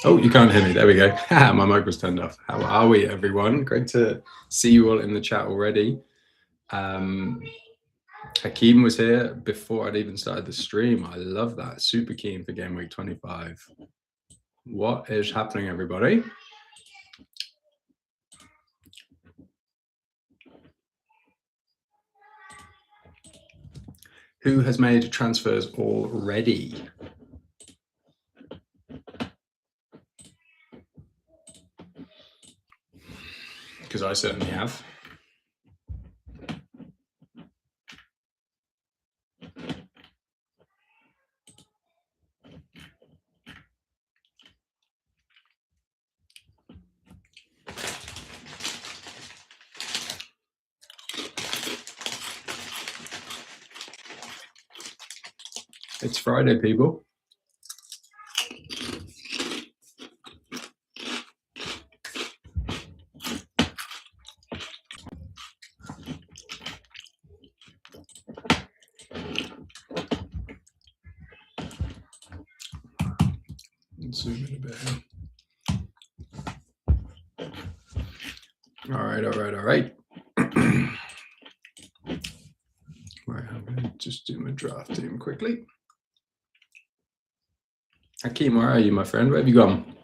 Oh, you can't hear me. There we go. My mic was turned off. How are we, everyone? Great to see you all in the chat already. Hakeem was here before I'd even started the stream. I love that. Super keen for Game Week 25. What is happening, everybody? Who has made transfers already? Because I certainly have. It's Friday, people. Let's zoom in a bit here. All right. Right, I'm going to just do my draft team quickly. Hakeem, where are you, my friend? Where have you gone?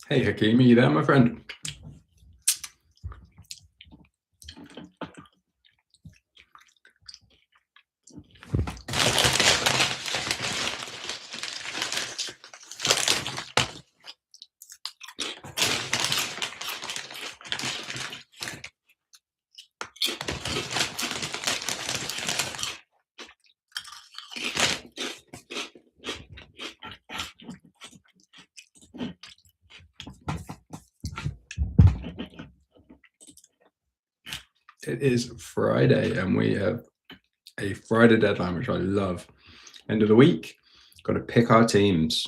Hey, Hakeem, are you there, my friend? It is Friday, and we have a Friday deadline, which I love. End of the week, got to pick our teams.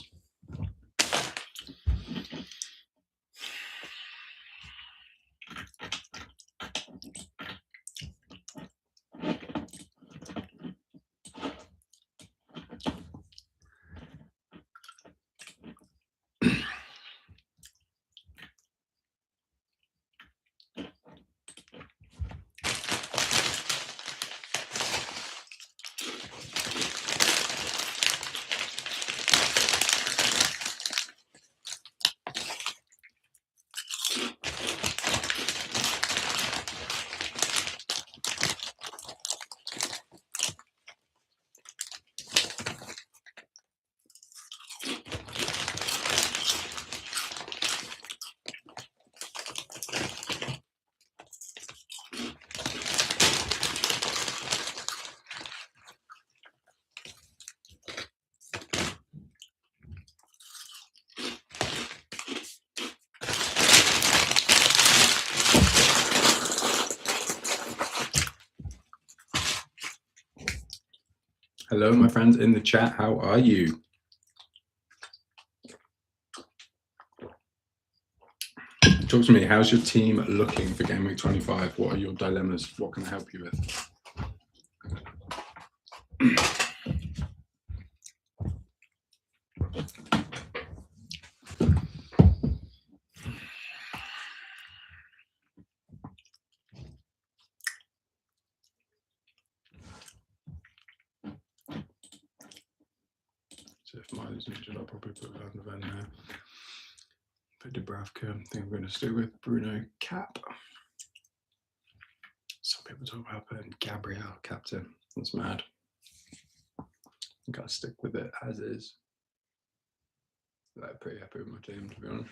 Hello, my friends in the chat. How are you? Talk to me. How's your team looking for Game Week 25? What are your dilemmas? What can I help you with? So if Miley's injured, I'll probably put Van de Ven there. For Dubravka, I think I'm going to stick with Bruno Cap. Some people talk about putting Gabriel captain. That's mad. I think I'll stick with it as is. I'm pretty happy with my team, to be honest.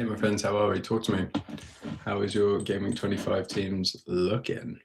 Hey, my friends, how are we? Talk to me. How is your Gaming 25 teams looking?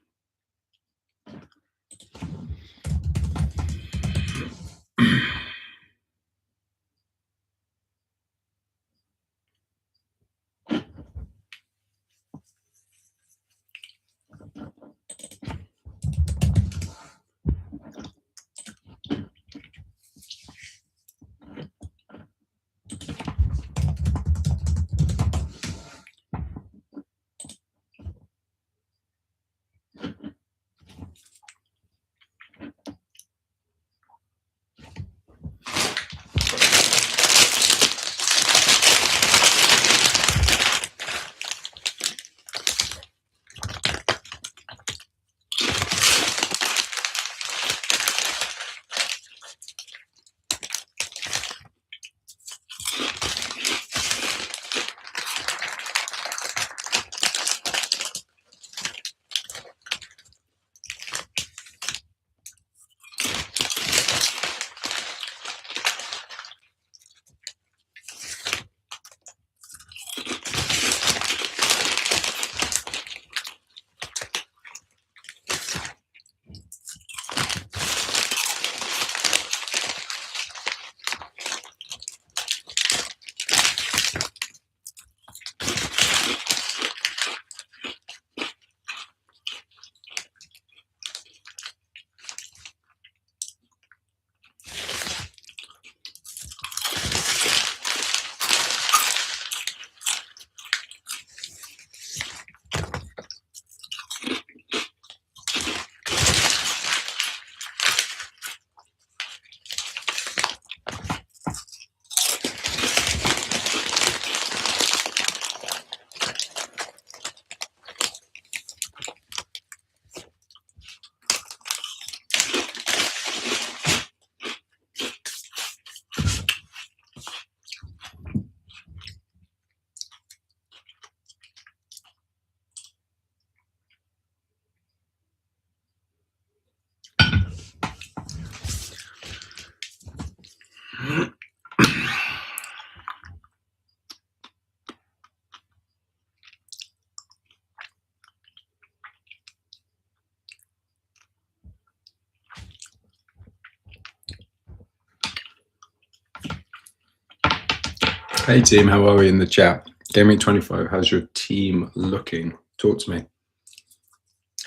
Hey team, how are we in the chat? Gaming 25, how's your team looking? Talk to me.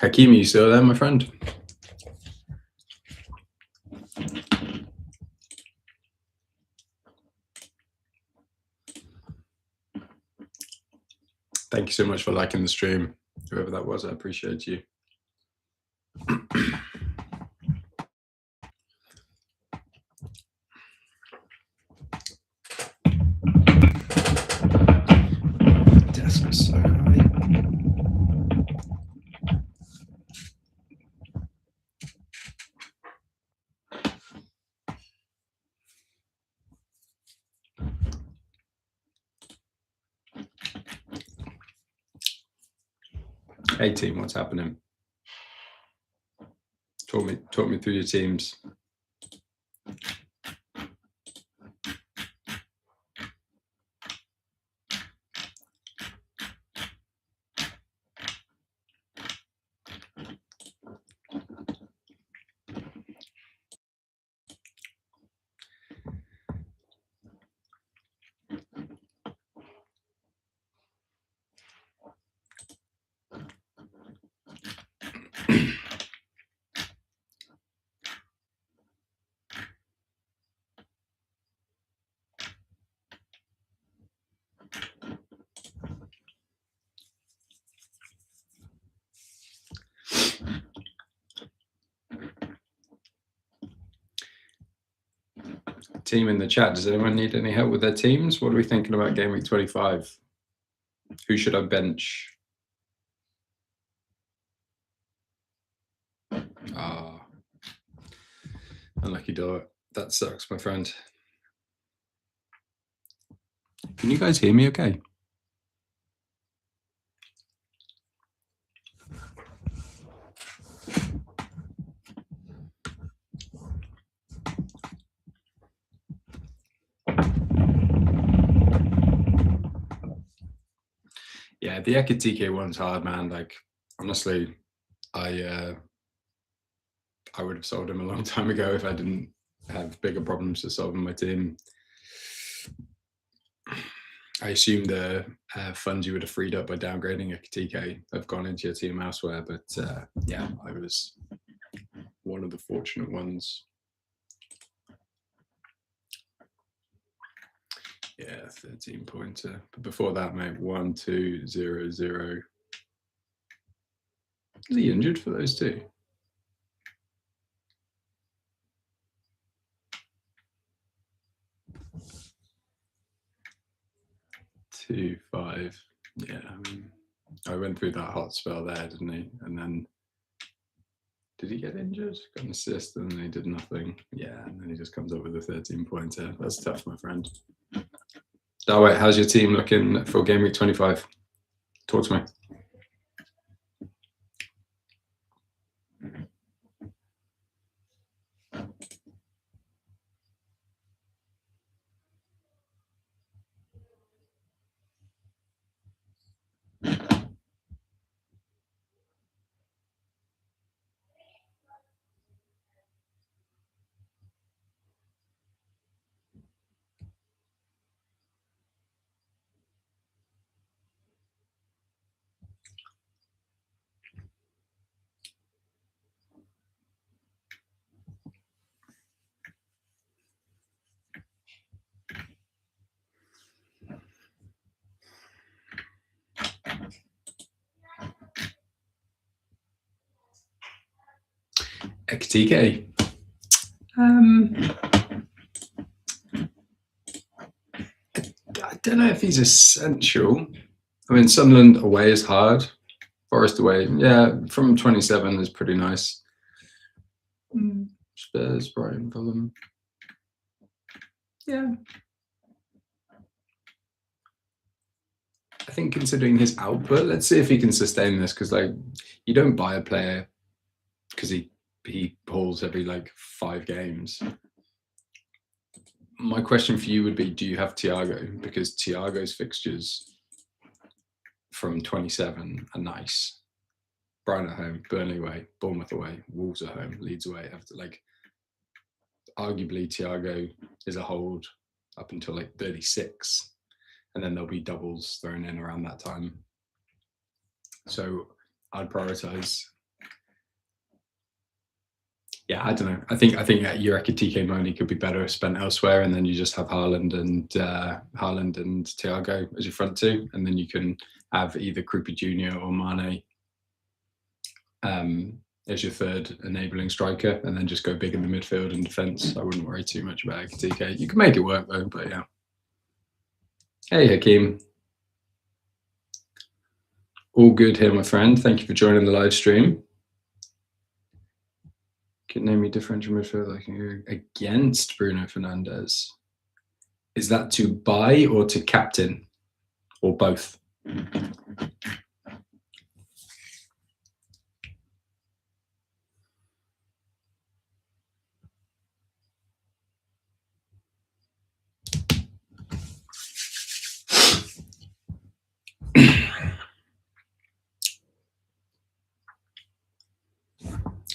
Hakeem, are you still there, my friend? Thank you so much for liking the stream. Whoever that was, I appreciate you. Desk is so high. Hey team, what's happening? Talk me through your teams. Team in the chat, does anyone need any help with their teams? What are we thinking about Game Week 25? Who should I bench? Ah, unlucky dog. That sucks, my friend. Can you guys hear me okay? the Ekitike one's hard, man. Like, honestly, I would have sold him a long time ago if I didn't have bigger problems to solve in my team. I assume the funds you would have freed up by downgrading Ekitike have gone into your team elsewhere, but yeah, I was one of the fortunate ones. Yeah, 13-pointer. But before that, mate, 1, 2, 0, 0. Is he injured for those two? 2, 5. Yeah, I mean, I went through that hot spell there, didn't he? And then, did he get injured? Got an assist and then he did nothing. Yeah, and then he just comes up with a 13-pointer. That's tough, my friend. Darwin, how's your team looking for Game Week 25? Talk to me. Ekitike. I don't know if he's essential. I mean, Sunderland away is hard. Forest away, yeah, from 27 is pretty nice. Spurs, Brighton, Fulham. Yeah. I think considering his output, let's see if he can sustain this, because like you don't buy a player because he pulls every like 5 games. My question for you would be, do you have Thiago? Because Thiago's fixtures from 27 are nice. Brighton at home, Burnley away, Bournemouth away, Wolves at home, Leeds away. After like, arguably Thiago is a hold up until like 36, and then there'll be doubles thrown in around that time. So I'd prioritize. Yeah, I don't know. I think your Ekitike money could be better spent elsewhere, and then you just have Haaland and Thiago as your front two, and then you can have either Krupi Jr. or Mane as your third enabling striker, and then just go big in the midfield and defence. I wouldn't worry too much about Ekitike. You can make it work though, but yeah. Hey Hakeem. All good here, my friend. Thank you for joining the live stream. Can name me differential midfield I can go against Bruno Fernandes. Is that to buy or to captain, or both?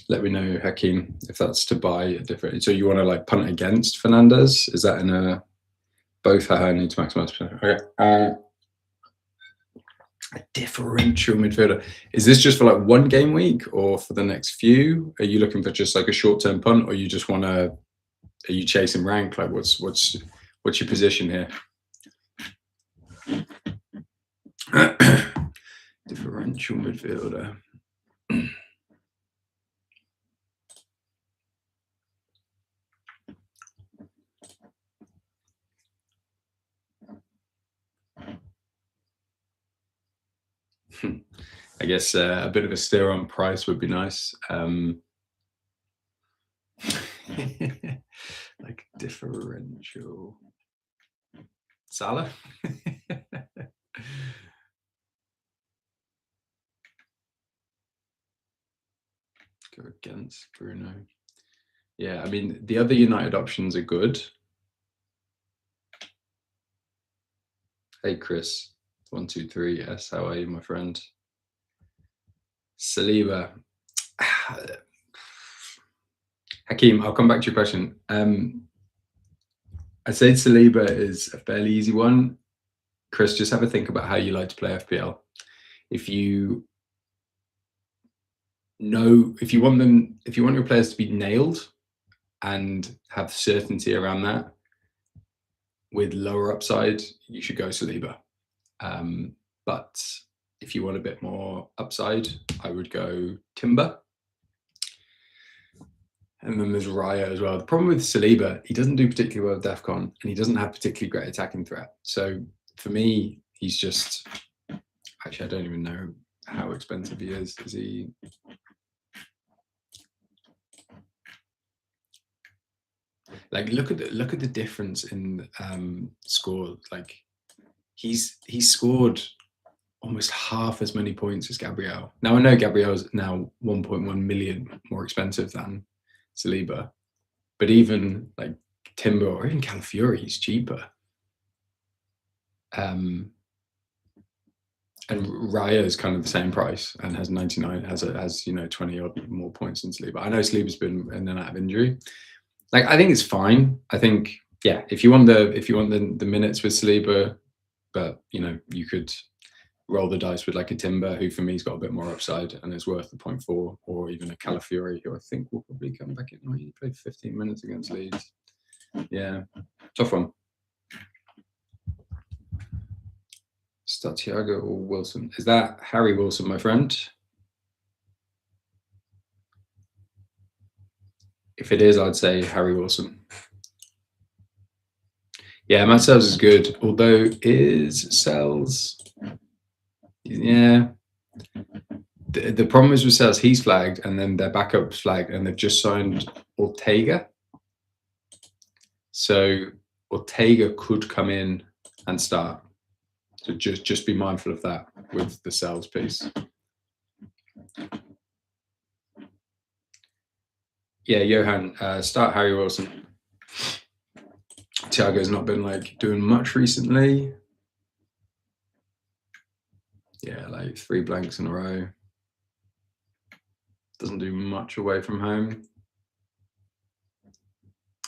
Let me know, Hakeem, if that's to buy a different. So you want to like punt against Fernandes? Is that in a both need to maximize? Okay. A differential midfielder. Is this just for like one game week or for the next few? Are you looking for just like a short-term punt, or you just want to? Are you chasing rank? Like, what's your position here? Differential midfielder. I guess a bit of a steer on price would be nice. Like differential. Salah? Go against Bruno. Yeah, I mean, the other United options are good. Hey, Chris. 123S, how are you, my friend? Saliba. Hakeem, I'll come back to your question. I'd say Saliba is a fairly easy one. Chris, just have a think about how you like to play FPL. If you want your players to be nailed and have certainty around that with lower upside, you should go Saliba. But if you want a bit more upside, I would go Timber. And then there's Raya as well. The problem with Saliba, he doesn't do particularly well with DEFCON, and he doesn't have particularly great attacking threat. So for me, he's just, actually, I don't even know how expensive he is. Is he? Like, look at the difference in score. Like, he's scored almost half as many points as Gabriel. Now I know Gabriel's now 1.1 million more expensive than Saliba, but even like Timber or even Calafiori is cheaper. And Raya is kind of the same price and has 99, has 20 odd more points than Saliba. I know Saliba's been in and out of injury. Like, I think it's fine. I think, yeah, if you want the minutes with Saliba, but you could roll the dice with like a Timber, who for me's got a bit more upside and is worth the 0.4, or even a Calafiori, who I think will probably come back in. Oh, he played 15 minutes against Leeds. Yeah, tough one. Start Thiago or Wilson? Is that Harry Wilson, my friend? If it is, I'd say Harry Wilson. Yeah, Matt Sells is good, although is Sells... Yeah. The problem is with Sells, he's flagged, and then their backup's flagged, and they've just signed Ortega. So Ortega could come in and start. So just be mindful of that with the Sells piece. Yeah, Johan, start Harry Wilson. Thiago's not been like doing much recently. Yeah, like 3 blanks in a row. Doesn't do much away from home.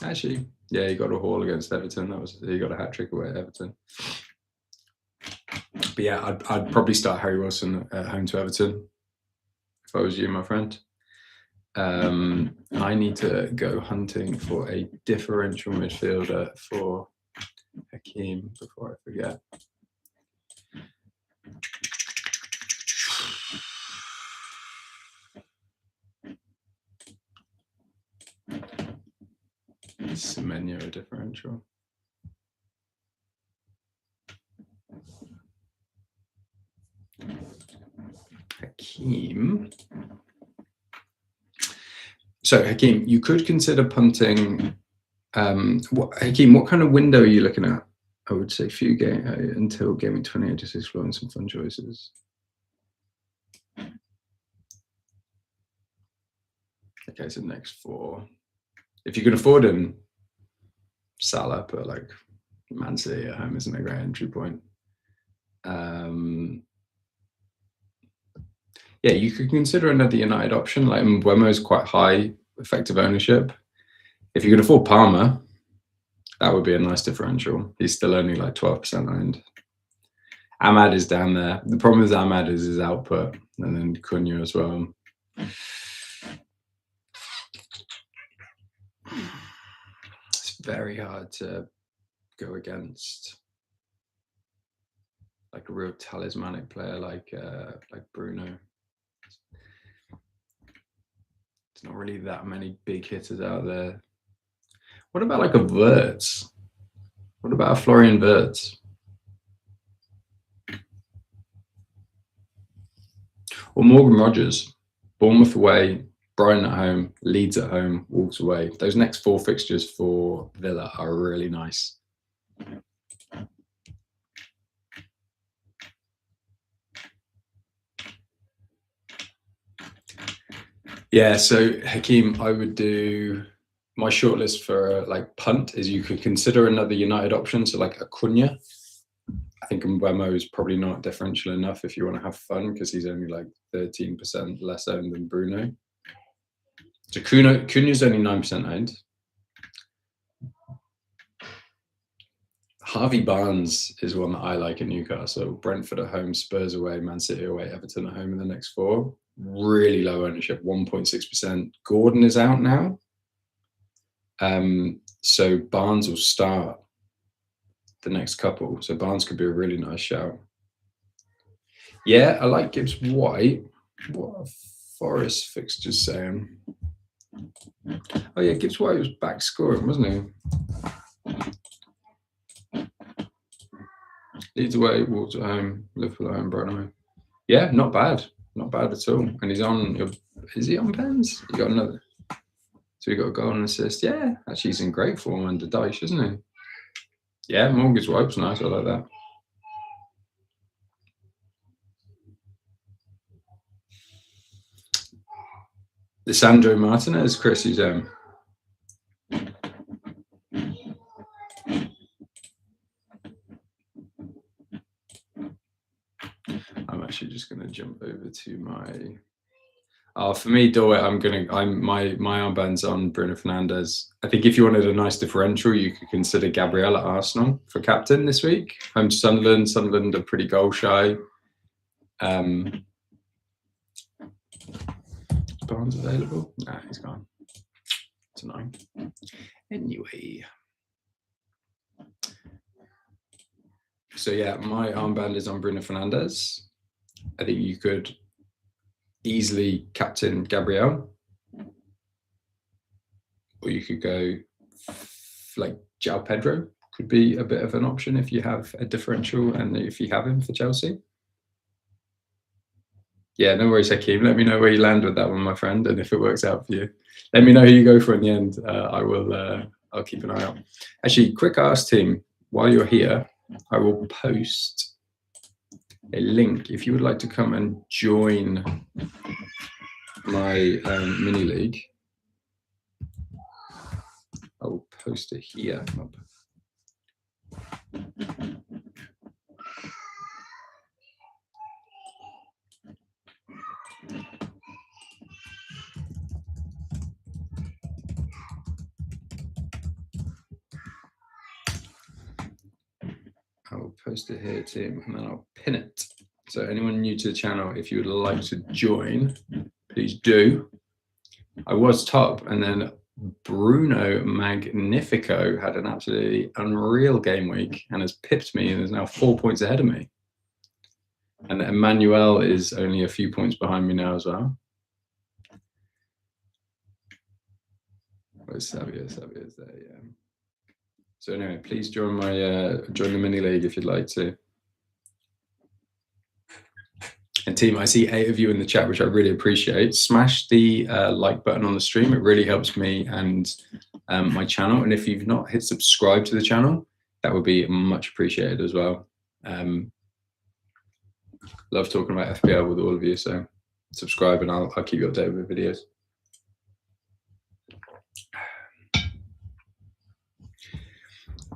Actually, yeah, he got a haul against Everton. He got a hat-trick away at Everton. But yeah, I'd probably start Harry Wilson at home to Everton if I was you, my friend. I need to go hunting for a differential midfielder for Hakeem before I forget. Semenyo differential. Hakeem. So Hakeem, you could consider punting. Hakeem, what kind of window are you looking at? I would say few game until Gaming 28, just exploring some fun choices. Okay, so next 4. If you can afford him, Salah, but like Man City at home isn't a great entry point. Yeah, you could consider another United option. Like Mbeumo is quite high effective ownership. If you could afford Palmer, that would be a nice differential. He's still only like 12% owned. Ahmad is down there. The problem with Ahmad is his output, and then Cunha as well. It's very hard to go against like a real talismanic player like Bruno. There's not really that many big hitters out there. What about like a Wirtz? What about a Florian Wirtz? Or Morgan Rogers? Bournemouth away, Brighton at home, Leeds at home, Wolves away. Those next 4 fixtures for Villa are really nice. Yeah, so Hakeem, I would do my shortlist for like punt is you could consider another United option, so like a Cunha. I think Mbeumo is probably not differential enough if you want to have fun, because he's only like 13% less owned than Bruno. So Cunha's only 9% owned. Harvey Barnes is one that I like at Newcastle. Brentford at home, Spurs away, Man City away, Everton at home in the next 4. Really low ownership, 1.6%. Gordon is out now. So Barnes will start the next couple. So Barnes could be a really nice shout. Yeah, I like Gibbs White. What are Forest fixtures saying? Oh yeah, Gibbs White was back scoring, wasn't he? Leeds away, Wolves at home, Liverpool at home, Brighton away. Yeah, not bad. Not bad at all. And he's on, is he on pens? He got another. So he got a goal and assist. Yeah, actually he's in great form under Dyche, isn't he? Yeah, Mortgage White's nice. I like that. Lisandro Martinez, Chris, he's I'm actually just gonna jump over to my. For me, Doit, my armband's on Bruno Fernandes. I think if you wanted a nice differential, you could consider Gabriel at Arsenal for captain this week. Home to Sunderland. Sunderland are pretty goal shy. Barnes available? Nah, he's gone. It's annoying. Anyway. So yeah, my armband is on Bruno Fernandes. I think you could easily captain Gabriel, or you could go like João Pedro. Could be a bit of an option if you have a differential and if you have him for Chelsea. Yeah, no worries, Hakeem. Let me know where you land with that one, my friend, and if it works out for you. Let me know who you go for in the end. I'll keep an eye out. Actually, quick ask, team. While you're here, I will post a link if you would like to come and join my mini league. I will post it here. I'll post it here, team, and then I'll pin it. So anyone new to the channel, if you would like to join, please do. I was top, and then Bruno Magnifico had an absolutely unreal game week and has pipped me and is now 4 points ahead of me. And Emmanuel is only a few points behind me now as well. Where's Savio? Savio's there, yeah. So anyway, please join my join the mini league if you'd like to. And team, I see 8 of you in the chat, which I really appreciate. Smash the like button on the stream. It really helps me and my channel. And if you've not hit subscribe to the channel, that would be much appreciated as well. Love talking about FPL with all of you. So subscribe and I'll keep you updated with videos.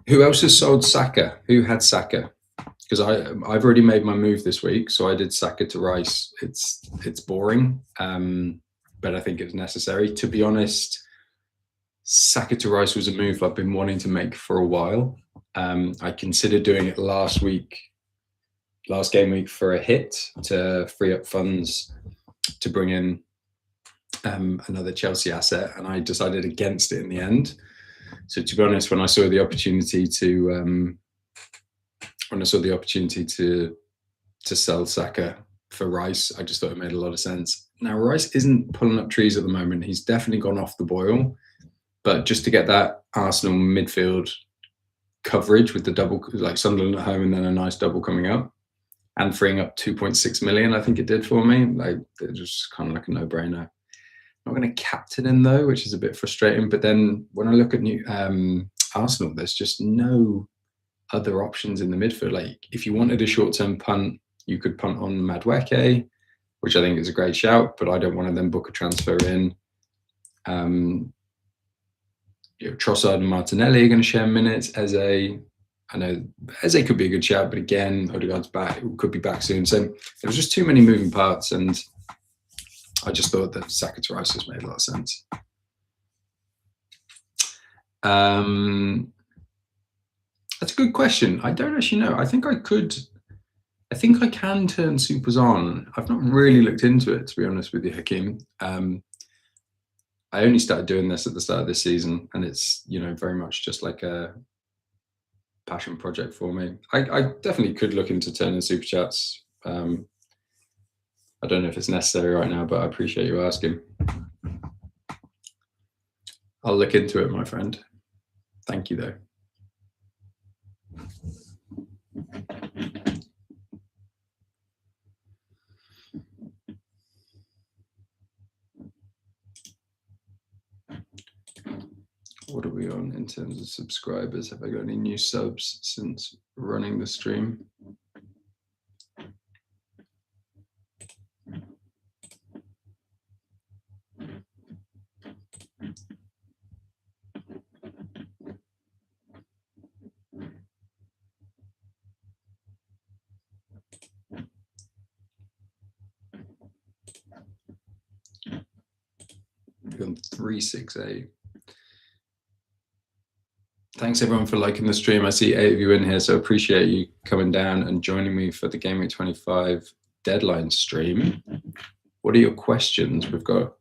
Who else has sold Saka? Who had Saka? Because I've already made my move this week, so I did Saka to Rice. It's boring, but I think it was necessary. To be honest, Saka to Rice was a move I've been wanting to make for a while. I considered doing it last game week for a hit to free up funds to bring in another Chelsea asset, and I decided against it in the end. So to be honest, when I saw the opportunity to sell Saka for Rice, I just thought it made a lot of sense. Now Rice isn't pulling up trees at the moment. He's definitely gone off the boil, but just to get that Arsenal midfield coverage with the double, like Sunderland at home and then a nice double coming up, and freeing up 2.6 million, I think it did for me. Like, it just kind of like a no-brainer. Not going to captain him though, which is a bit frustrating. But then when I look at Arsenal, there's just no other options in the midfield. Like, if you wanted a short-term punt, you could punt on Madueke, which I think is a great shout, but I don't want to then book a transfer in. Trossard and Martinelli are going to share minutes. Eze, I know Eze could be a good shout, but again, Odegaard's back, could be back soon. So there was just too many moving parts, and I just thought that Saka to Rice just made a lot of sense. That's a good question. I don't actually know. I think I can turn supers on. I've not really looked into it, to be honest with you, Hakeem. I only started doing this at the start of this season, and it's, you know, very much just like a passion project for me. I definitely could look into turning super chats. I don't know if it's necessary right now, but I appreciate you asking. I'll look into it, my friend. Thank you, though. What are we on in terms of subscribers? Have I got any new subs since running the stream? We're on 368. Thanks everyone for liking the stream. I see 8 of you in here, so appreciate you coming down and joining me for the Gameweek25 deadline stream. What are your questions? We've got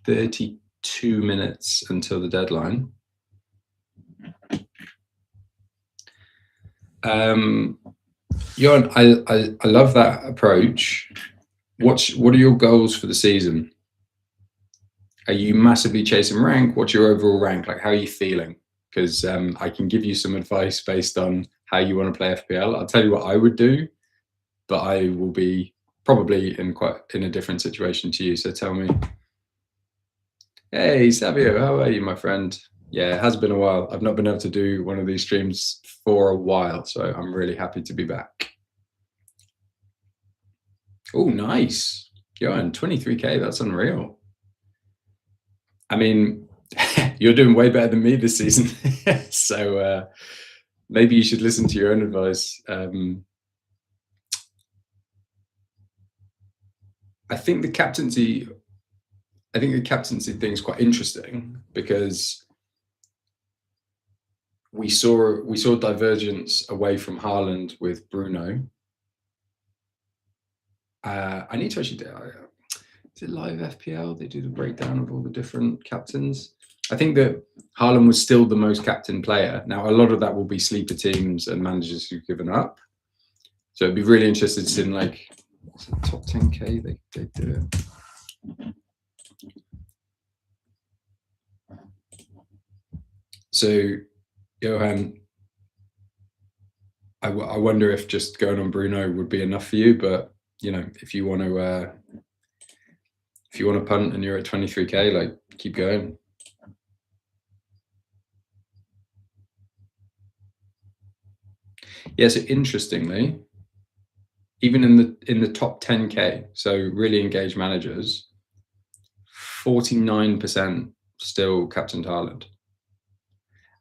32 minutes until the deadline. Johan, I love that approach. What are your goals for the season? Are you massively chasing rank? What's your overall rank? Like, how are you feeling? Because I can give you some advice based on how you want to play FPL. I'll tell you what I would do, but I will be probably in a different situation to you. So tell me. Hey, Savio, how are you, my friend? Yeah, it has been a while. I've not been able to do one of these streams for a while, so I'm really happy to be back. Oh, nice. Johan, 23K, that's unreal. I mean, you're doing way better than me this season. So maybe you should listen to your own advice. I think the captaincy thing is quite interesting because we saw divergence away from Haaland with Bruno. I need to actually do. Is it live FPL? They do the breakdown of all the different captains. I think that Haaland was still the most captain player. Now, a lot of that will be sleeper teams and managers who've given up. So it'd be really interesting to see in like top 10K they do it. So, Johan, I wonder if just going on Bruno would be enough for you. But you know, if you want to punt and you're at 23K, like keep going. Yeah, so interestingly, even in the top 10K, so really engaged managers, 49% still captained Haaland,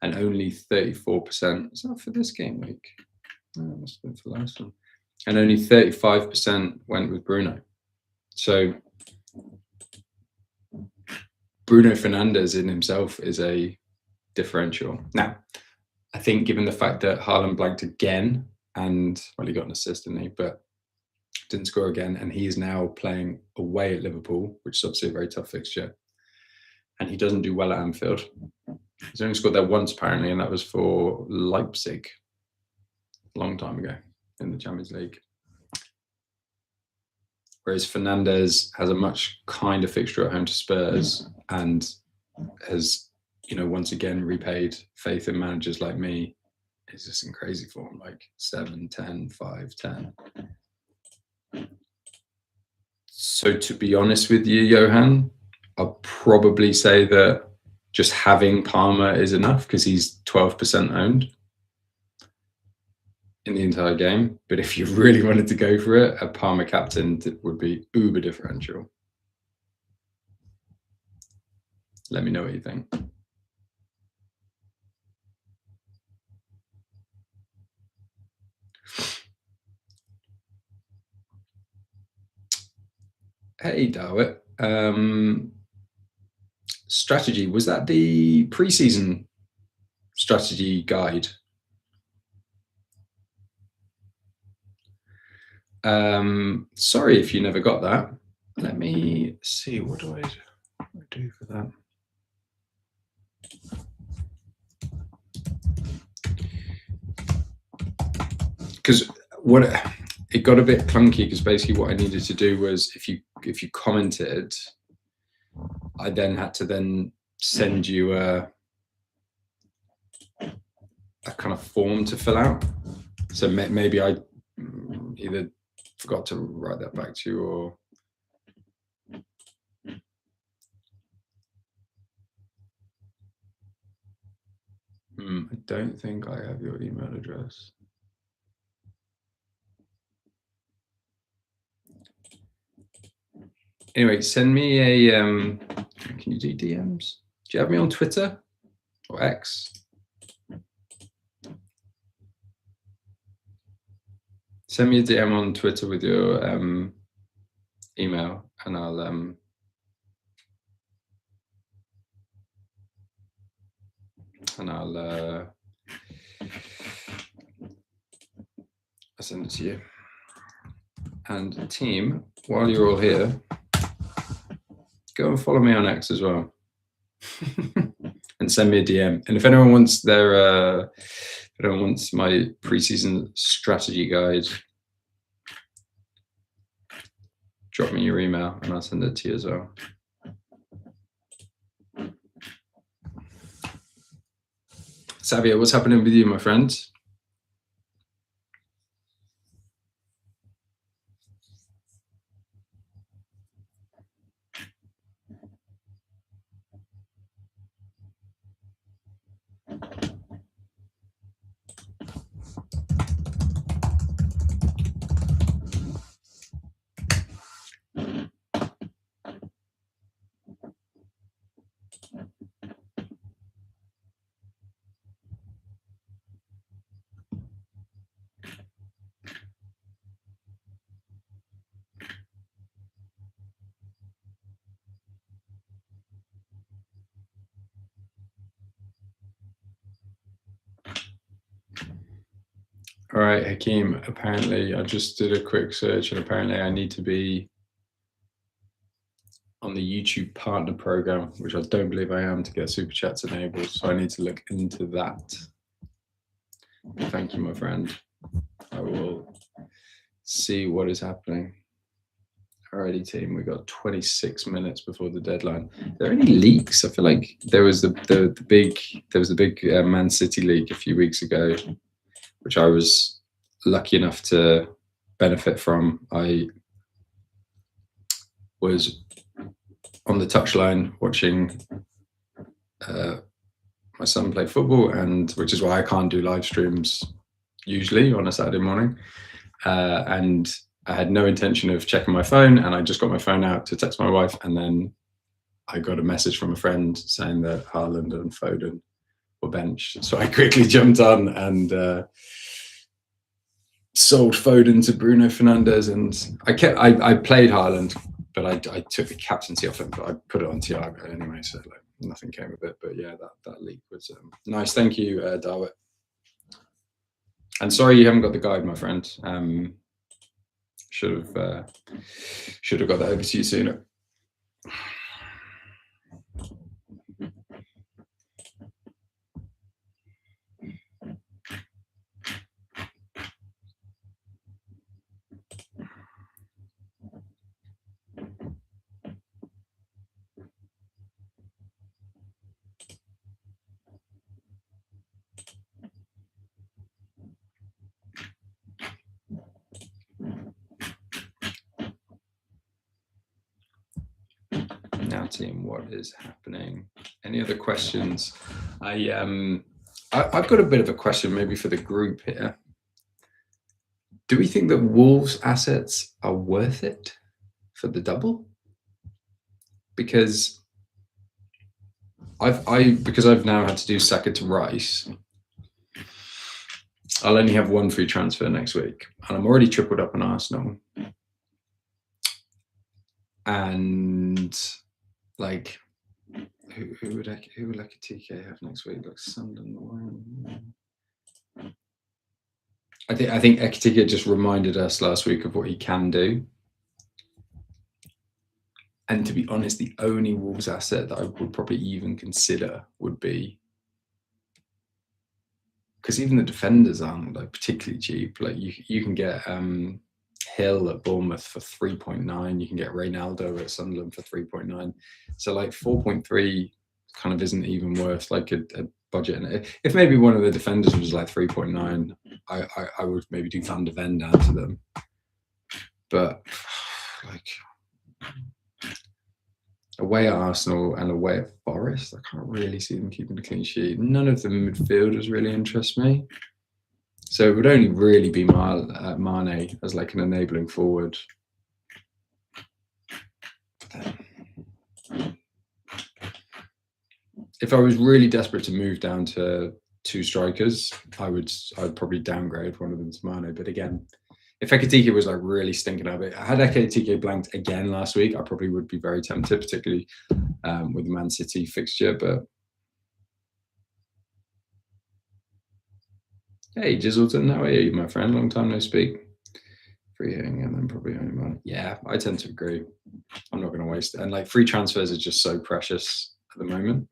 and only 34%. Is that for this game week? No, it must have been for the last one. And only 35% went with Bruno. So Bruno Fernandes in himself is a differential. Now, I think given the fact that Haaland blanked again, and well, he got an assist, didn't he? But didn't score again, and he is now playing away at Liverpool, which is obviously a very tough fixture. And he doesn't do well at Anfield. He's only scored there once, apparently, and that was for Leipzig a long time ago in the Champions League. Whereas Fernandes has a much kinder fixture at home to Spurs and has, you know, once again repaid faith in managers like me. He's just in crazy form, like 7, 10, 5, 10. So to be honest with you, Johan, I'll probably say that just having Palmer is enough because he's 12% owned in the entire game. But if you really wanted to go for it, a Palmer captain would be uber differential. Let me know what you think. Hey, Dawit. Strategy, was that the preseason strategy guide? Sorry if you never got that. Let me see, what do I do for that? Because what it got a bit clunky, because basically what I needed to do was if you commented, I then had to then send you a kind of form to fill out. So maybe I either forgot to write that back to you, or I don't think I have your email address. Anyway, send me a can you do DMs? Do you have me on Twitter or X? Send me a DM on Twitter with your email, and I'll send it to you. And team, while you're all here, go and follow me on X as well. And send me a DM. And if anyone wants my preseason strategy guide, drop me your email and I'll send it to you as well. Xavier, what's happening with you, my friend? All right, Hakeem, apparently I just did a quick search and apparently I need to be on the YouTube partner program, which I don't believe I am, to get super chats enabled. So I need to look into that. Thank you, my friend. I will see what is happening. Alrighty, team, we got 26 minutes before the deadline. Are there any leaks? I feel like there was the big Man City leak a few weeks ago, which I was lucky enough to benefit from. I was on the touchline watching my son play football, and which is why I can't do live streams usually on a Saturday morning. And I had no intention of checking my phone, and I just got my phone out to text my wife, and then I got a message from a friend saying that Haaland and Foden were benched. So I quickly jumped on and sold Foden to Bruno Fernandes, and I played Haaland, but I took the captaincy off him, but I put it on Thiago anyway, so like nothing came of it. But yeah, that leak was nice. Thank you, Dawit. And sorry you haven't got the guide, my friend. Should have got that over to you sooner. Now, team, what is happening? Any other questions? I've got a bit of a question maybe for the group here. Do we think that Wolves' assets are worth it for the double? Because I've now had to do Saka to Rice, I'll only have one free transfer next week, and I'm already tripled up on Arsenal. And like, who would like a TK have next week? Like Sunderland. I think Ekitike just reminded us last week of what he can do. And to be honest, the only Wolves asset that I would probably even consider would be, because even the defenders aren't like particularly cheap. Like you can get Hill at Bournemouth for 3.9. You can get Reynaldo at Sunderland for 3.9. So like 4.3 kind of isn't even worth like a budget. And if maybe one of the defenders was like 3.9, I would maybe do Van de Ven down to them. But like away at Arsenal and away at Forest, I can't really see them keeping a clean sheet. None of the midfielders really interest me. So it would only really be Mane as like an enabling forward. If I was really desperate to move down to 2 strikers, I'd probably downgrade one of them to Mane. But again, if Ekitike was like really stinking out of it, had Ekitike blanked again last week, I probably would be very tempted, particularly with the Man City fixture. But hey, Jizzleton, how are you, my friend? Long time no speak. Free hitting and then probably only Mane. Yeah, I tend to agree. I'm not going to waste it. And like free transfers are just so precious at the moment.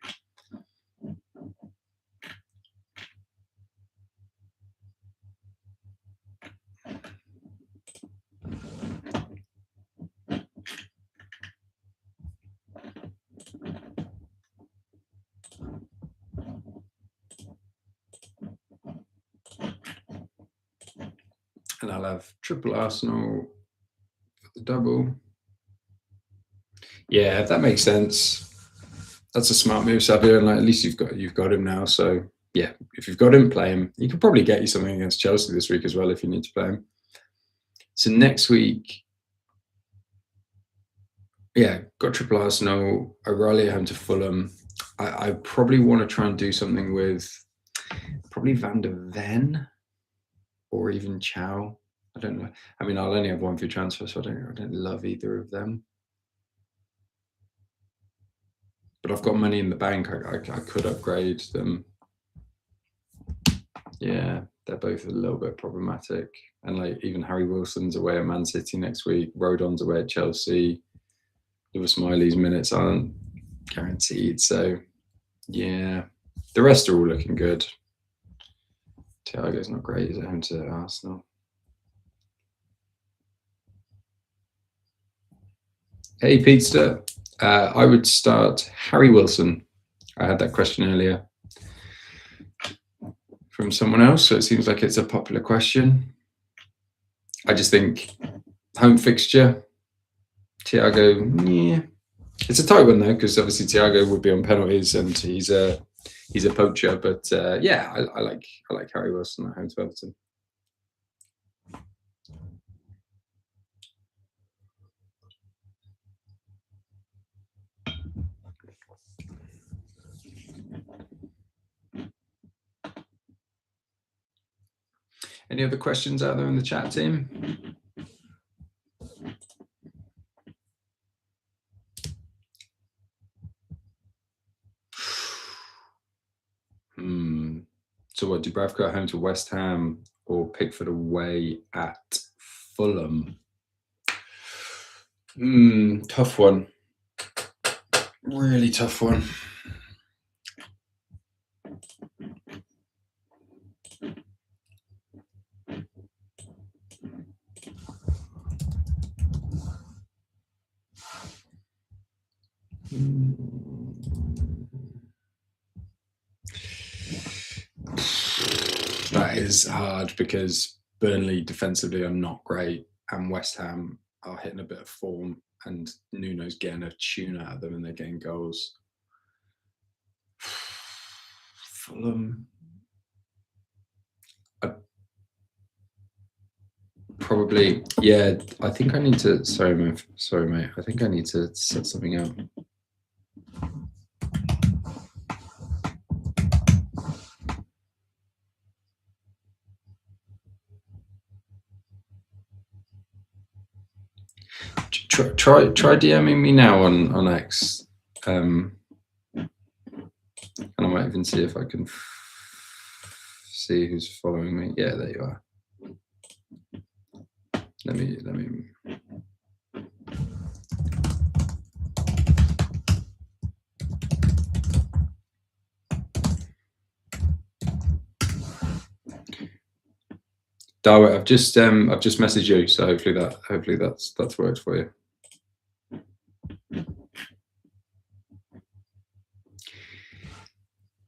And I'll have triple Arsenal for the double. Yeah, if that makes sense. That's a smart move, Savio, and like at least you've got him now. So yeah, if you've got him, play him. He could probably get you something against Chelsea this week as well if you need to play him. So next week, yeah, got triple Arsenal. O'Reilly at home to Fulham. I probably want to try and do something with probably Van de Ven or even Chow. I don't know. I mean, I'll only have one free transfer, so I don't love either of them. But I've got money in the bank. I could upgrade them. Yeah, they're both a little bit problematic. And like even Harry Wilson's away at Man City next week. Rodon's away at Chelsea. Lewis Miley's minutes aren't guaranteed. So yeah, the rest are all looking good. Thiago's not great. He's at home to Arsenal. Hey, Peter. I would start Harry Wilson. I had that question earlier from someone else, so it seems like it's a popular question. I just think home fixture, Thiago, yeah. It's a tight one though, because obviously Thiago would be on penalties and he's a poacher. But yeah, I like Harry Wilson at home to Everton. Any other questions out there in the chat, team? So what, Dubravka at home to West Ham or Pickford away at Fulham? Tough one. Really tough one. That is hard because Burnley defensively are not great and West Ham are hitting a bit of form and Nuno's getting a tune out of them and they're getting goals. Fulham. Probably, yeah, I think I need to, sorry mate, I think I need to set something up. try DMing me now on X, and I might even see if I can see who's following me. Yeah, there you are. Let me. Darwin, I've just messaged you, so hopefully that's worked for you.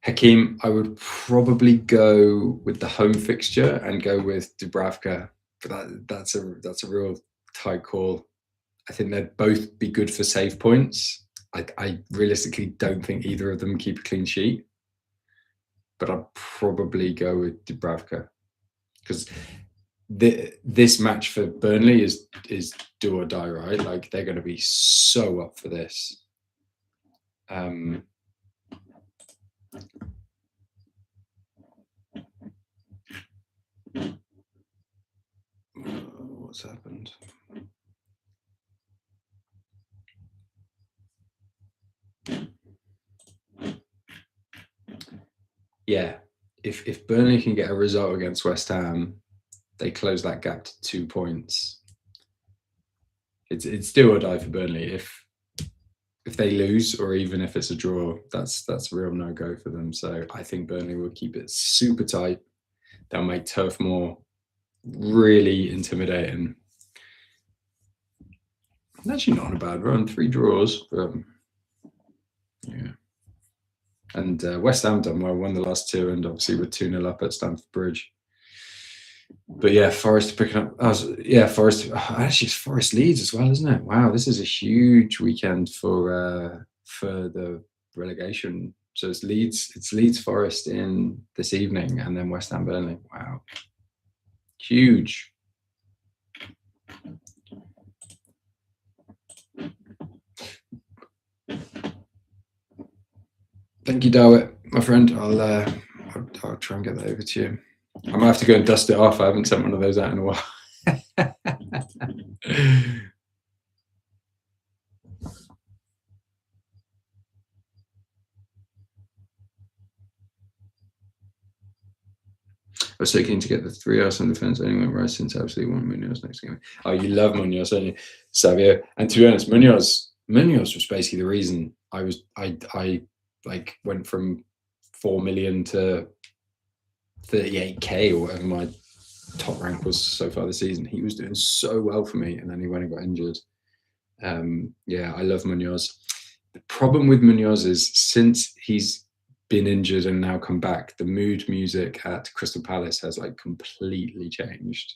Hakeem, I would probably go with the home fixture and go with Dubravka, but that's a real tight call. I think they'd both be good for save points. I realistically don't think either of them keep a clean sheet, but I'd probably go with Dubravka because this match for Burnley is do or die, right? Like they're going to be so up for this. What's happened? Yeah, if Burnley can get a result against West Ham, they close that gap to 2 points. It's do or die for Burnley. If they lose, or even if it's a draw, that's a real no-go for them. So I think Burnley will keep it super tight. They'll make Turf Moor really intimidating. Actually not a bad run, 3 draws, but yeah. And West Ham done well, won the last 2, and obviously with 2-0 up at Stamford Bridge. But yeah, Forest picking up. Forest. Actually, it's Forest Leeds as well, isn't it? Wow, this is a huge weekend for the relegation. So it's Leeds Forest in this evening, and then West Ham Burnley. Wow, huge. Thank you, Dawit, my friend. I'll try and get that over to you. I might have to go and dust it off. I haven't sent one of those out in a while. I was so keen to get the 3 Arsenal defence anyway, Rice since I absolutely want Munoz next game. Oh, you love Munoz, don't you, Savio? And to be honest, Munoz was basically the reason I like went from 4 million to 38k or whatever my top rank was so far this season. He was doing so well for me, and then he went and got injured. Yeah, I love Munoz. The problem with Munoz is since he's been injured and now come back, the mood music at Crystal Palace has like completely changed.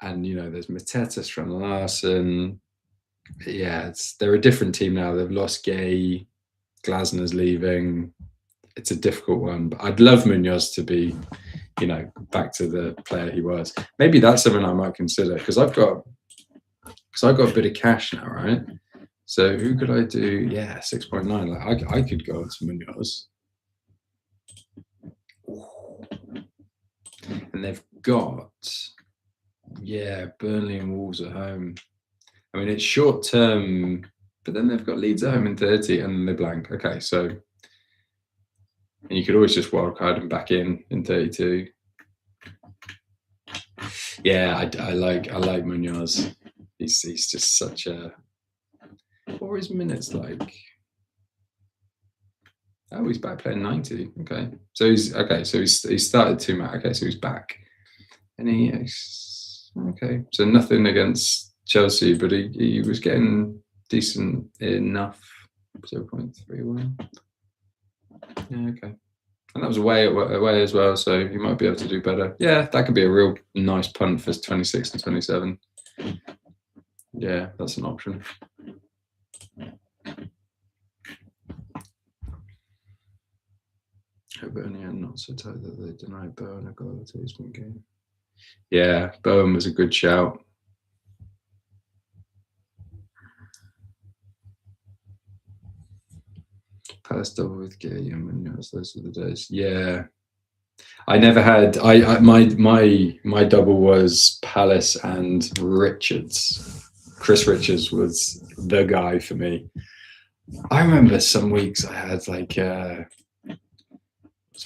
And you know, there's Mateta, Strand Larsen. Yeah, they're a different team now. They've lost Gay, Glasner's leaving. It's a difficult one, but I'd love Munoz to be, you know, back to the player he was. Maybe that's something I might consider because I've got a bit of cash now, right? So who could I do? Yeah, 6.9. Like I could go on to Munoz. And they've got, yeah, Burnley and Wolves at home. I mean, it's short term, but then they've got Leeds at home in 30 and then they blank. Okay, so and you could always just wildcard him back in 32. Yeah, I like Munoz. He's just such a. What were his minutes like? Oh, he's back playing 90. Okay, so he started 2 matches. Okay, so he's back, and okay. So nothing against Chelsea, but he was getting decent enough. 0.31. Yeah, okay. And that was away as well, so he might be able to do better. Yeah, that could be a real nice punt for 26 and 27. Yeah, that's an option. Burnley are not so tight that they deny Bowen a goal to his one game. Yeah, Bowen was a good shout. Palace double with Gay and Munoz, those are the days. Yeah. I never had my double was Palace and Richards. Chris Richards was the guy for me. I remember some weeks I had like, what's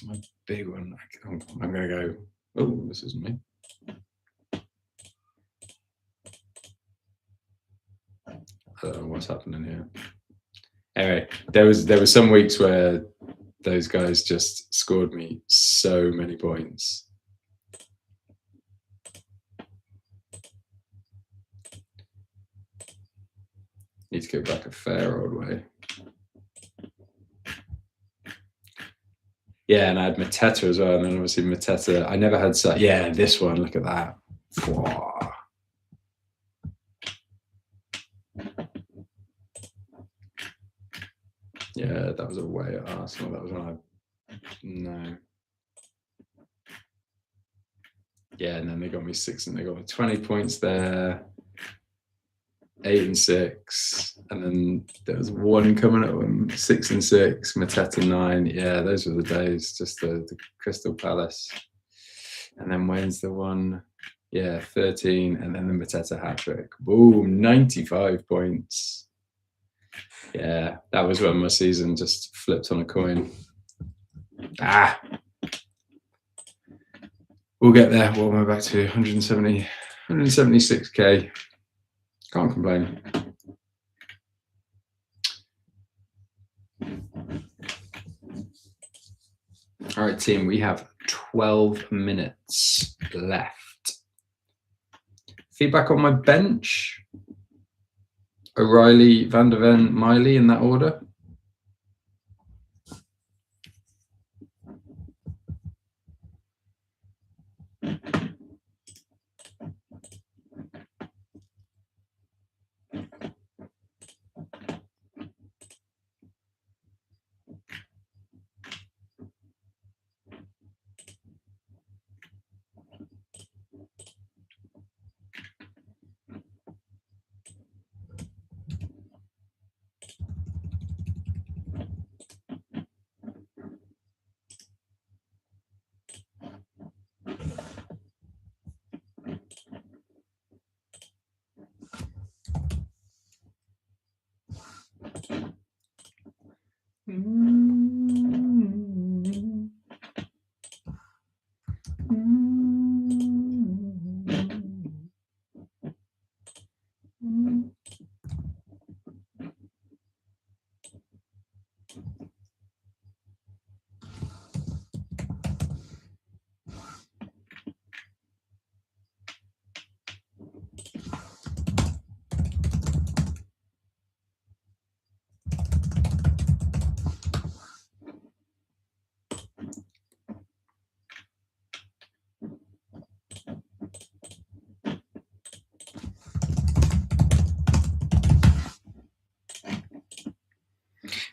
my big one? I'm going to go, oh, this isn't me. I don't know what's happening here. Anyway, there was some weeks where those guys just scored me so many points. Need to go back a fair old way. Yeah, and I had Mateta as well, and then obviously Mateta. I never had such. Yeah, this one. Look at that. Whoa. Yeah, that was away at Arsenal. That was when no. Yeah, and then they got me 6, and they got me 20 points there. 8 and 6, and then there was one coming up with 6 and 6, Mateta 9. Yeah, those were the days. Just the Crystal Palace, and then when's the one? Yeah, 13, and then the Mateta hat trick. Boom, 95 points. Yeah, that was when my season just flipped on a coin. Ah, we'll get there. What am I back to? 176k. Can't complain. All right, team, we have 12 minutes left. Feedback on my bench. O'Reilly, Van der Ven, Miley in that order.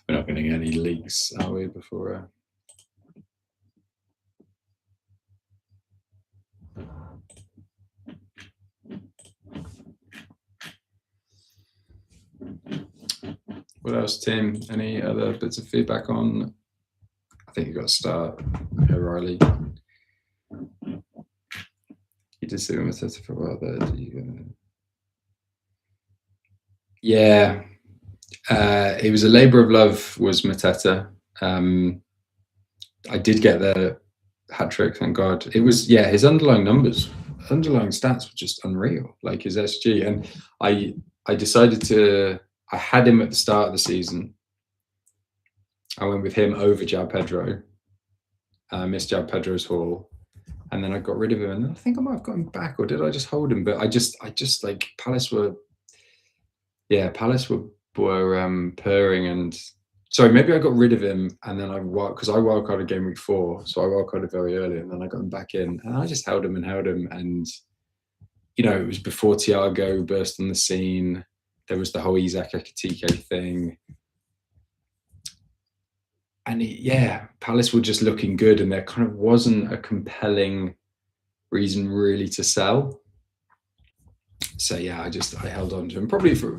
We're not getting any leaks, are we, before... What else, Tim? Any other bits of feedback on? I think you got to start, O'Reilly. You did see Mateta for a while there. Yeah. It was a labour of love, was Mateta. I did get the hat trick, thank God. It was, yeah, his underlying numbers, underlying stats were just unreal, like his SG. And I decided to, I had him at the start of the season. I went with him over João Pedro. I missed João Pedro's haul. And then I got rid of him. And then I think I might have got him back, or did I just hold him? But I just like Palace were purring, and sorry, maybe I got rid of him and then because I wildcarded game week 4, so I wildcarded very early, and then I got him back in, and I just held him, and you know, it was before Thiago burst on the scene. There was the whole Isaac Ekitike thing, and Palace were just looking good, and there kind of wasn't a compelling reason really to sell. So yeah, I held on to him probably for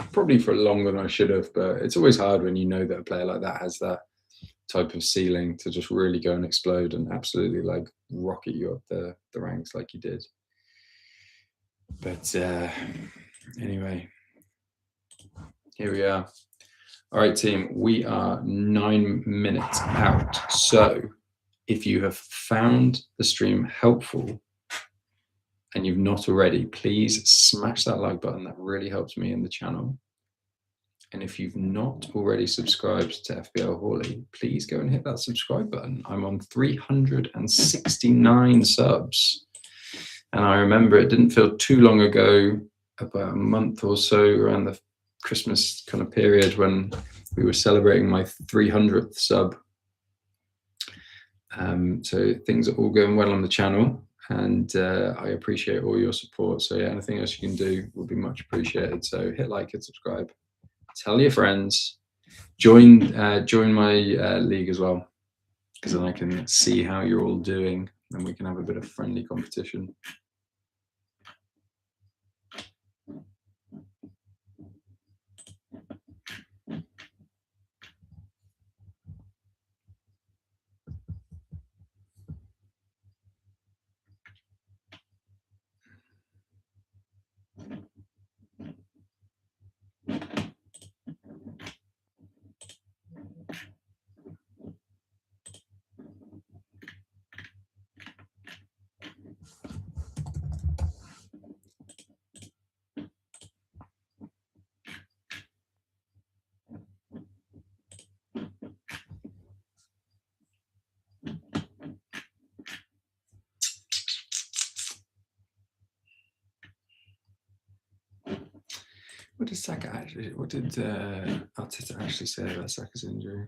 longer than I should have, but it's always hard when you know that a player like that has that type of ceiling to just really go and explode and absolutely like rocket you up the ranks like he did. But anyway, Here we are. All right, team, we are 9 minutes out. So if you have found the stream helpful and you've not already, please smash that like button. That really helps me in the channel. And if you've not already subscribed to FPL Hawley, please go and hit that subscribe button. I'm on 369 subs. And I remember it didn't feel too long ago, about a month or so around the Christmas kind of period, when we were celebrating my 300th sub. So things are all going well on the channel, and I appreciate all your support. So yeah, anything else you can do would be much appreciated. So hit like, hit subscribe, tell your friends, join my league as well, because then I can see how you're all doing and we can have a bit of friendly competition. What did SAKA actually? What did Arteta actually say about SAKA's injury?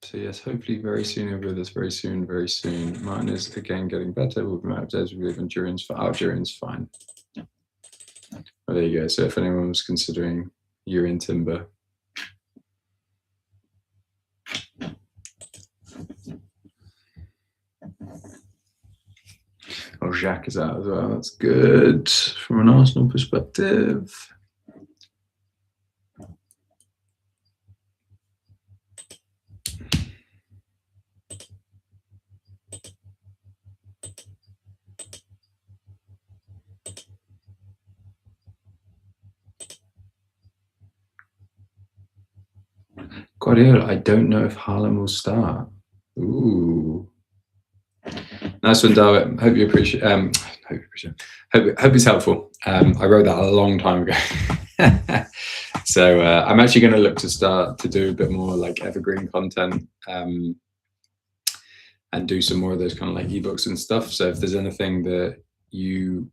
So yes, hopefully very soon. He'll be with us very soon, very soon. Martin is again getting better. We'll be out of days. We believe endurance for endurance fine. Well, there you go. So if anyone was considering urine timber. Oh, Jacques is out as well. That's good from an Arsenal perspective. Guardiola, I don't know if Haaland will start. Ooh. Nice one, Darwin. Hope you appreciate. Hope it's helpful. I wrote that a long time ago, so I'm actually going to look to start to do a bit more like evergreen content, and do some more of those kind of like ebooks and stuff. So if there's anything that you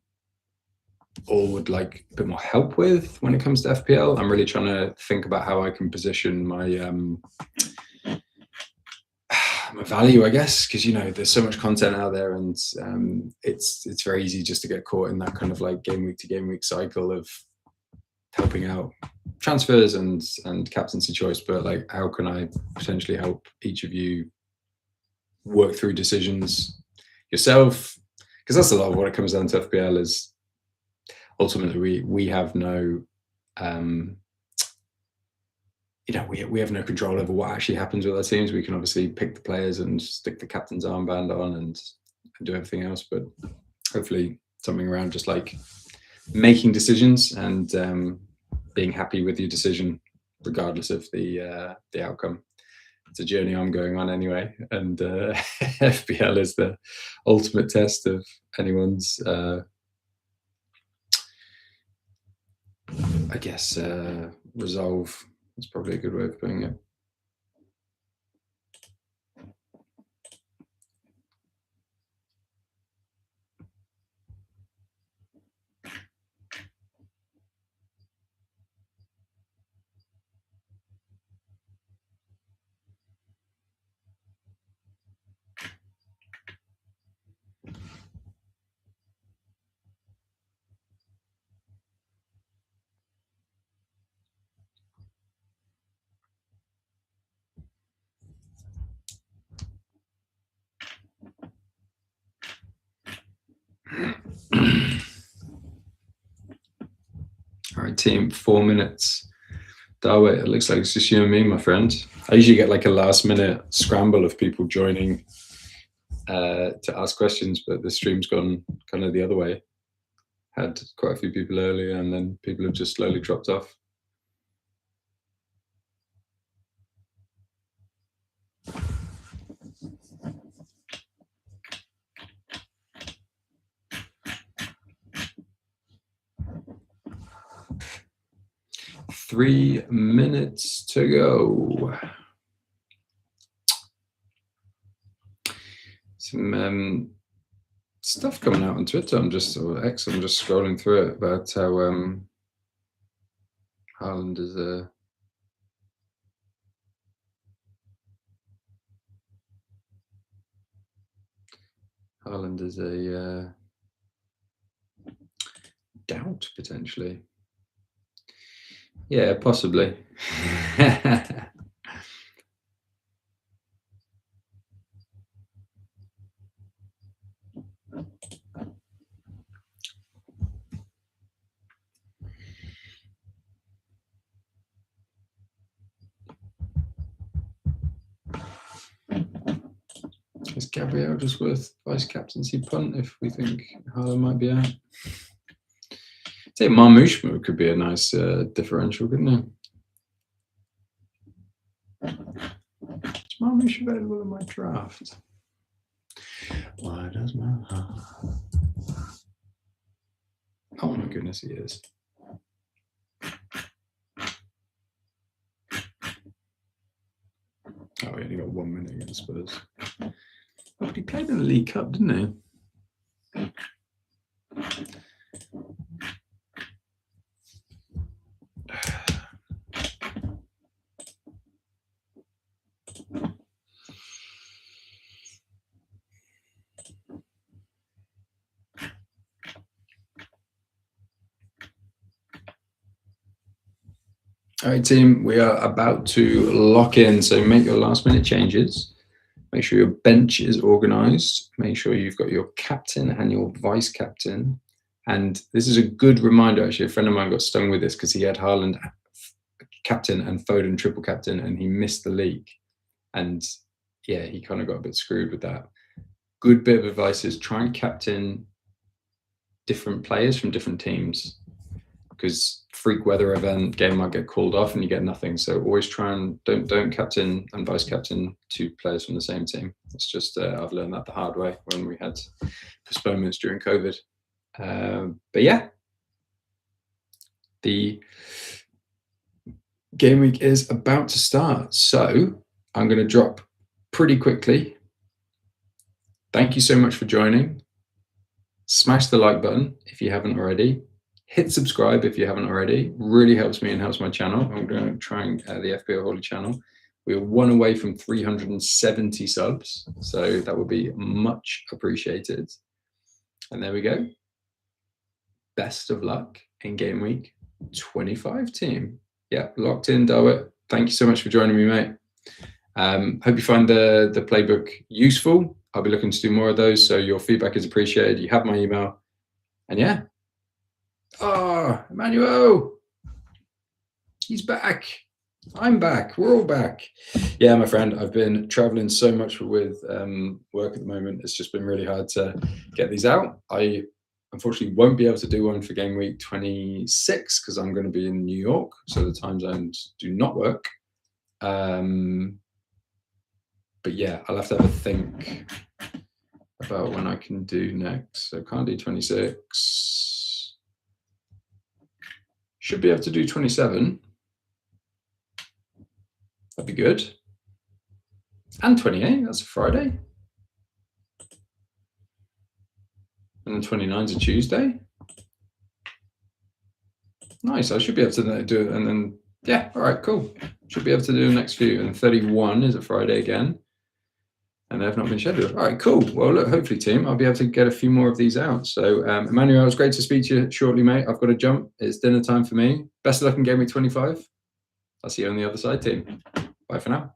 all would like a bit more help with when it comes to FPL, I'm really trying to think about how I can position my my value, I guess, because you know there's so much content out there, and it's very easy just to get caught in that kind of like game week to game week cycle of helping out transfers and captaincy choice. But like, how can I potentially help each of you work through decisions yourself? Because that's a lot of what it comes down to. FPL is ultimately we have no you know, we have no control over what actually happens with our teams. We can obviously pick the players and stick the captain's armband on and do everything else, but hopefully something around just like making decisions and being happy with your decision regardless of the outcome. It's a journey I'm going on anyway, and FPL is the ultimate test of anyone's I guess resolve. That's probably a good way of putting it. All right, team, 4 minutes Darwin, it looks like it's just you and me, my friend. I usually get like a last minute scramble of people joining to ask questions, but the stream's gone kind of the other way. Had quite a few people earlier, and then people have just slowly dropped off. Three minutes to go. Some stuff coming out on Twitter. I'm just scrolling through it about how Haaland is a doubt potentially. Yeah, possibly. Is Gabriel just worth vice captaincy punt if we think Haaland might be out? I'd say Marmouche could be a nice differential, couldn't it? Is Marmouche available in my draft? Why does my heart? Oh my goodness, he is. Oh, he only got 1 minute against Spurs. Oh, but he played in the League Cup, didn't he? All right, team, we are about to lock in. So make your last minute changes. Make sure your bench is organized. Make sure you've got your captain and your vice captain. And this is a good reminder, actually. A friend of mine got stung with this because he had Haaland captain and Foden triple captain, and he missed the league. And yeah, he kind of got a bit screwed with that. Good bit of advice is try and captain different players from different teams, because freak weather event game might get called off and you get nothing. So always try and don't captain and vice captain two players from the same team. It's just I've learned that the hard way when we had postponements during COVID. But yeah, the game week is about to start. So I'm going to drop pretty quickly. Thank you so much for joining. Smash the like button if you haven't already. Hit subscribe if you haven't already. Really helps me and helps my channel. I'm going to try and the FPL Holy channel. We're one away from 370 subs, so that would be much appreciated. And there we go. Best of luck in game week 25, team. Yeah, locked in, Darwin. Thank you so much for joining me, mate. Hope you find the playbook useful. I'll be looking to do more of those, so your feedback is appreciated. You have my email. And yeah. Oh, Emmanuel. He's back. I'm back. We're all back. Yeah, my friend, I've been traveling so much with work at the moment. It's just been really hard to get these out. I unfortunately won't be able to do one for game week 26 because I'm going to be in New York, so the time zones do not work. But yeah, I'll have to have a think about when I can do next. So can't do 26. Should be able to do 27. That'd be good. And 28, that's a Friday. And then 29 is a Tuesday. Nice, I should be able to do it. And then, yeah, all right, cool. Should be able to do the next few. And 31 is a Friday again. And they have not been scheduled. All right, cool. Well, look, hopefully, team, I'll be able to get a few more of these out. So, Emmanuel, it was great to speak to you shortly, mate. I've got to jump. It's dinner time for me. Best of luck in game week 25. I'll see you on the other side, team. Bye for now.